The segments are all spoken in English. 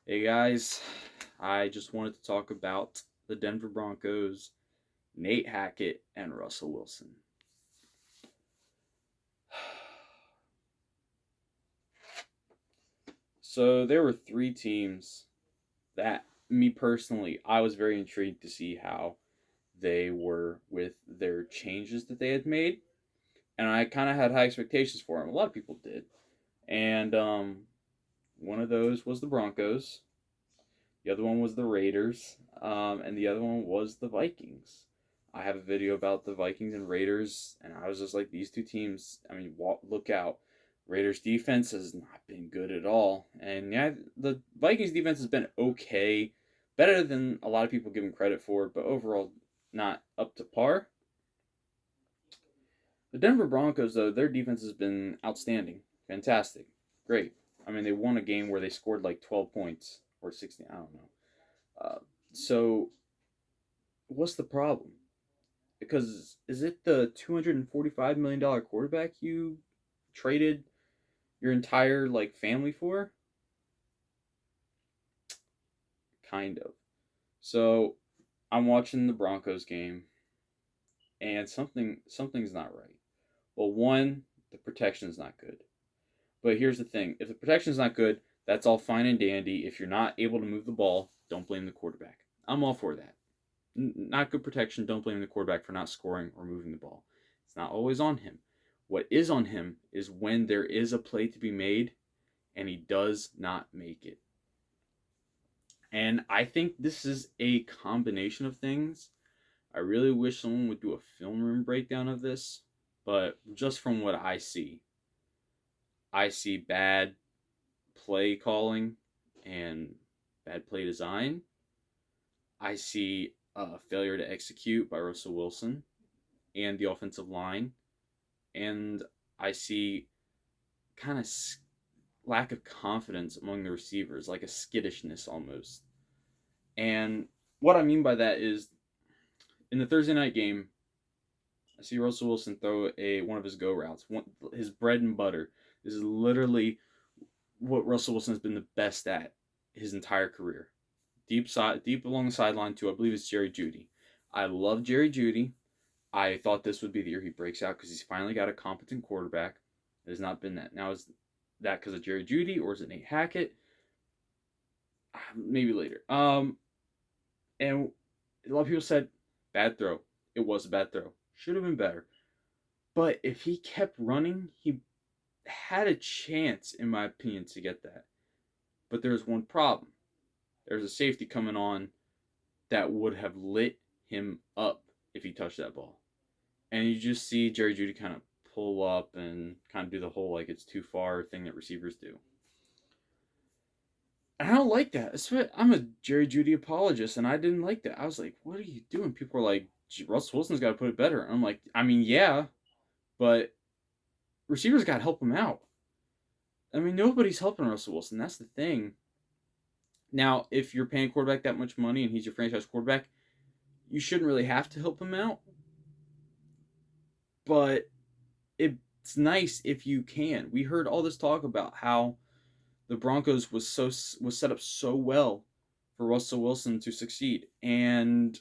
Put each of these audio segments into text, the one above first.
Hey guys, I just wanted to talk about the Denver Broncos, Nate Hackett, and Russell Wilson. So there were three teams that, me personally, I was very intrigued to see how they were with their changes that they had made, and I kind of had high expectations for them. A lot of people did, and one of those was the Broncos. The other one was the Raiders, and the other one was the Vikings. I have a video about the Vikings and Raiders, and I was just like, these two teams. I mean, look out! Raiders defense has not been good at all, and yeah, the Vikings defense has been okay, better than a lot of people give them credit for, but overall not up to par. The Denver Broncos, though, their defense has been outstanding, fantastic, great. I mean, they won a game where they scored like 12 points or 16. I don't know. Uh, so what's the problem? Because is it the $245 million quarterback you traded your entire like family for? Kind of. So I'm watching the Broncos game, and something's not right. Well, one, the protection is not good. But here's the thing: if the protection is not good, that's all fine and dandy. If you're not able to move the ball, don't blame the quarterback. I'm all for that. Not good protection. Don't blame the quarterback for not scoring or moving the ball. It's not always on him. What is on him is when there is a play to be made and he does not make it. And I think this is a combination of things. I really wish someone would do a film room breakdown of this, but just from what I see bad play calling and bad play design. I see a failure to execute by Russell Wilson and the offensive line, and I see kind of lack of confidence among the receivers, like a skittishness almost. And what I mean by that is, in the Thursday night game, I see Russell Wilson throw one of his go routes, his bread and butter. This is literally what Russell Wilson has been the best at his entire career. Deep along the sideline to I believe it's Jerry Jeudy. I love Jerry Jeudy. I thought this would be the year he breaks out because he's finally got a competent quarterback. It has not been that. Now, is that because of Jerry Jeudy or is it Nate Hackett? Maybe later. And a lot of people said bad throw. It was a bad throw. Should have been better. But if he kept running, he had a chance, in my opinion, to get that. But there's one problem. There's a safety coming on that would have lit him up if he touched that ball. And you just see Jerry Jeudy kind of pull up and kind of do the whole like it's too far thing that receivers do. And I don't like that. I'm a Jerry Jeudy apologist, and I didn't like that. I was like, "What are you doing?" People are like, "Russell Wilson's got to put it better." And I'm like, I mean, yeah, but receivers got to help him out. I mean, nobody's helping Russell Wilson. That's the thing. Now, if you're paying quarterback that much money and he's your franchise quarterback, you shouldn't really have to help him out. But it's nice if you can. We heard all this talk about how the Broncos was set up so well for Russell Wilson to succeed, and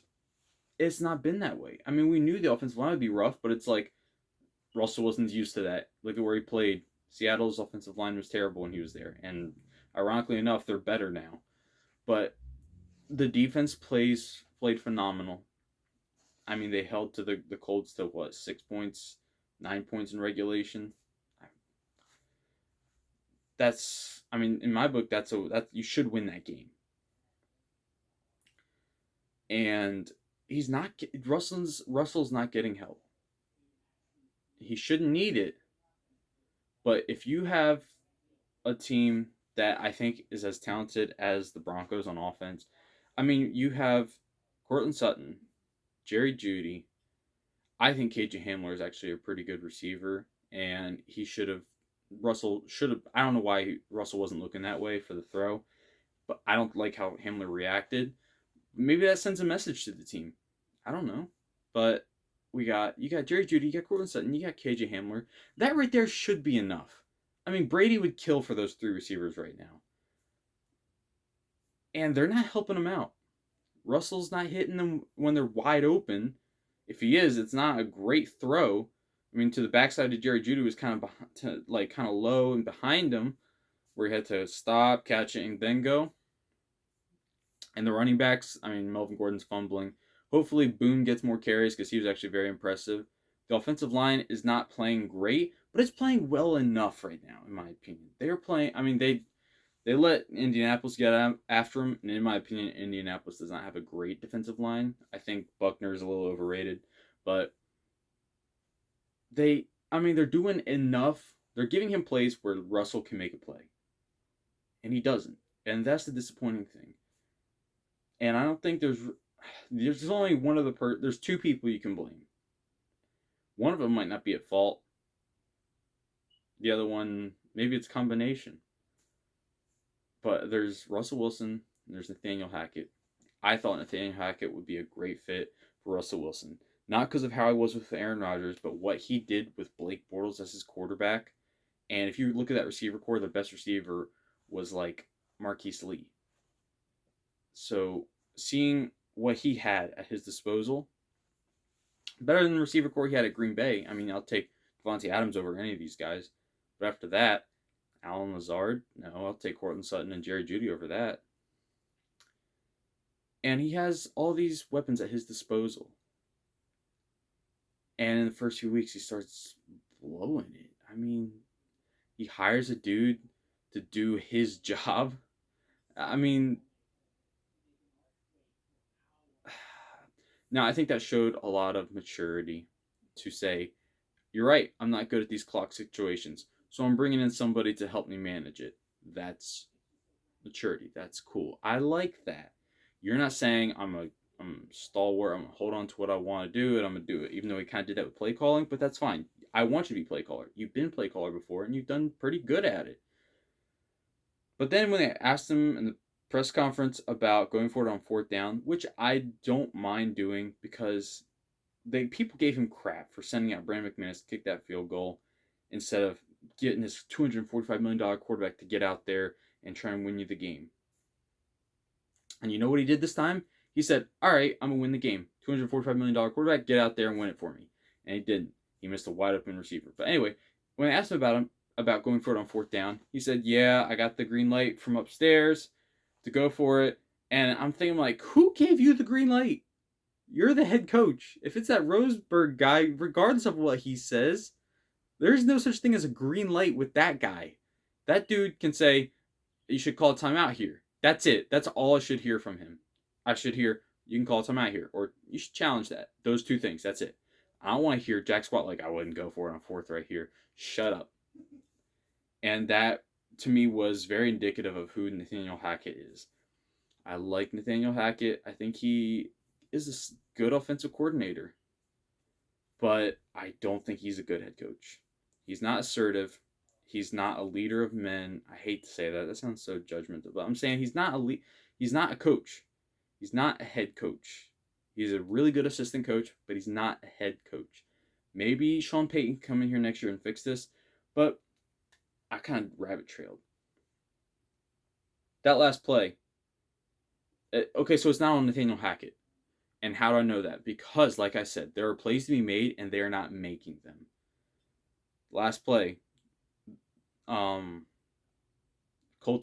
it's not been that way. I mean, we knew the offensive line would be rough, but it's like Russell Wilson's used to that. Look at where he played. Seattle's offensive line was terrible when he was there, and ironically enough, they're better now. But the defense played phenomenal. I mean, they held to the Colts to what 6 points, 9 points in regulation. That's I mean, in my book, that you should win that game. And he's not Russell's not getting help. He shouldn't need it. But if you have a team that I think is as talented as the Broncos on offense, I mean, you have Cortland Sutton, Jerry Jeudy. I think KJ Hamler is actually a pretty good receiver, and he should have. Russell should have. I don't know why Russell wasn't looking that way for the throw, but I don't like how Hamler reacted. Maybe that sends a message to the team. I don't know, but you got Jerry Jeudy, you got Cortland Sutton, you got KJ Hamler. That right there should be enough. I mean, Brady would kill for those three receivers right now. and they're not helping him out. Russell's not hitting them when they're wide open. If he is, it's not a great throw. I mean, to the backside of Jerry Jeudy was kind of kind of low and behind him, where he had to stop, catch it, and then go. And the running backs, I mean, Melvin Gordon's fumbling. Hopefully, Boone gets more carries because he was actually very impressive. The offensive line is not playing great, but it's playing well enough right now, in my opinion. They're playing. I mean, they let Indianapolis get after him, and in my opinion, Indianapolis does not have a great defensive line. I think Buckner is a little overrated, but they're doing enough. They're giving him plays where Russell can make a play, and he doesn't, and that's the disappointing thing. And I don't think there's only one of there's two people you can blame. One of them might not be at fault. The other one, maybe it's a combination. But there's Russell Wilson and there's Nathaniel Hackett. I thought Nathaniel Hackett would be a great fit for Russell Wilson. Not because of how I was with Aaron Rodgers, but what he did with Blake Bortles as his quarterback. And if you look at that receiver core, the best receiver was like Marquise Lee. So seeing what he had at his disposal, better than the receiver core he had at Green Bay. I mean, I'll take Devontae Adams over any of these guys. But after that, Allen Lazard, no, I'll take Courtland Sutton and Jerry Jeudy over that. And he has all these weapons at his disposal. And in the first few weeks, he starts blowing it. I mean, he hires a dude to do his job. I mean, now I think that showed a lot of maturity to say, you're right, I'm not good at these clock situations, so I'm bringing in somebody to help me manage it. That's maturity. That's cool. I like that. You're not saying I'm stalwart. I'm gonna hold on to what I want to do, and I'm gonna do it. Even though we kind of did that with play calling, but that's fine. I want you to be play caller. You've been play caller before, and you've done pretty good at it. But then when they asked him in the press conference about going forward on fourth down, which I don't mind doing because people gave him crap for sending out Brandon McManus to kick that field goal instead of getting his $245 million quarterback to get out there and try and win you the game. And you know what he did this time? He said, all right, I'm going to win the game. $245 million quarterback, get out there and win it for me. And he didn't. He missed a wide open receiver. But anyway, when I asked him about going for it on fourth down, he said, yeah, I got the green light from upstairs to go for it. And I'm thinking, like, who gave you the green light? You're the head coach. If it's that Roseberg guy, regardless of what he says, there's no such thing as a green light with that guy. That dude can say, you should call a timeout here. That's it. That's all I should hear from him. I should hear, you can call a timeout here. Or you should challenge that. Those two things. That's it. I don't want to hear Jack Squat like, I wouldn't go for it on fourth right here. Shut up. And that, to me, was very indicative of who Nathaniel Hackett is. I like Nathaniel Hackett. I think he is a good offensive coordinator. But I don't think he's a good head coach. He's not assertive. He's not a leader of men. I hate to say that. That sounds so judgmental. But I'm saying he's not a coach. He's not a head coach. He's a really good assistant coach, but he's not a head coach. Maybe Sean Payton can come in here next year and fix this, but I kind of rabbit trailed. That last play. Okay, so it's not on Nathaniel Hackett. And how do I know that? Because, like I said, there are plays to be made, and they are not making them. Last play. Colts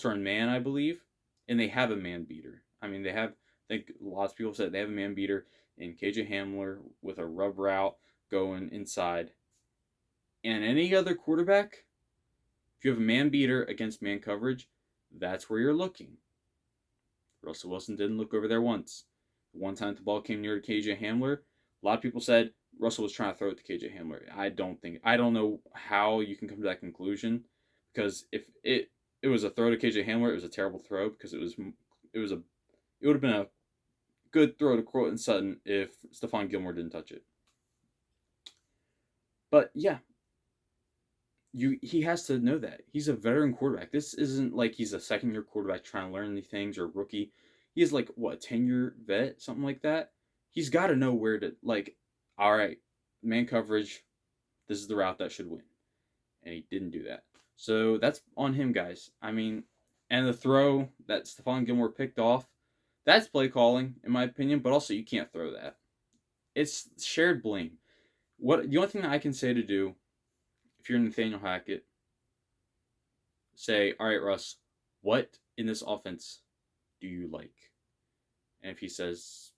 are in man, I believe, and they have a man beater. I mean, I think lots of people said they have a man beater in KJ Hamler with a rub route going inside. And any other quarterback, if you have a man beater against man coverage, that's where you're looking. Russell Wilson didn't look over there once. One time the ball came near to KJ Hamler, a lot of people said Russell was trying to throw it to KJ Hamler. I don't know how you can come to that conclusion, because if it was a throw to KJ Hamler, it was a terrible throw because it would have been a good throw to Courtland Sutton if Stephon Gilmore didn't touch it. But yeah, he has to know that. He's a veteran quarterback. This isn't like he's a second-year quarterback trying to learn these things, or a rookie. He is like, what, a 10-year vet, something like that? He's got to know where to, like, all right, man coverage, this is the route that should win. And he didn't do that. So that's on him, guys. I mean, And the throw that Stephon Gilmore picked off, that's play calling, in my opinion, but also you can't throw that. It's shared blame. What the only thing that I can say to do, if you're Nathaniel Hackett, say, all right, Russ, what in this offense do you like? And if he says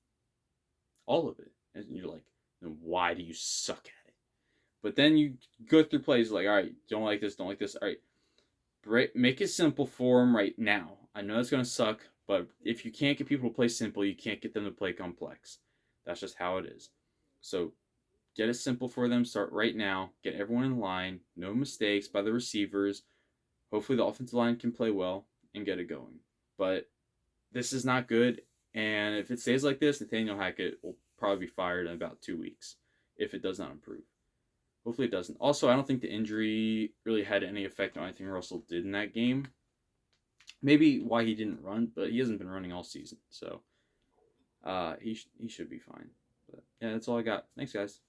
all of it, and you're like, then why do you suck at it? But then you go through plays like, all right, don't like this, don't like this. All right, make it simple for him right now. I know it's going to suck, but if you can't get people to play simple, you can't get them to play complex. That's just how it is. So get it simple for them. Start right now. Get everyone in line. No mistakes by the receivers. Hopefully the offensive line can play well and get it going. But this is not good. And if it stays like this, Nathaniel Hackett will probably be fired in about 2 weeks if it does not improve. Hopefully it doesn't. Also, I don't think the injury really had any effect on anything Russell did in that game. Maybe why he didn't run, but he hasn't been running all season. So he should be fine. But yeah, that's all I got. Thanks, guys.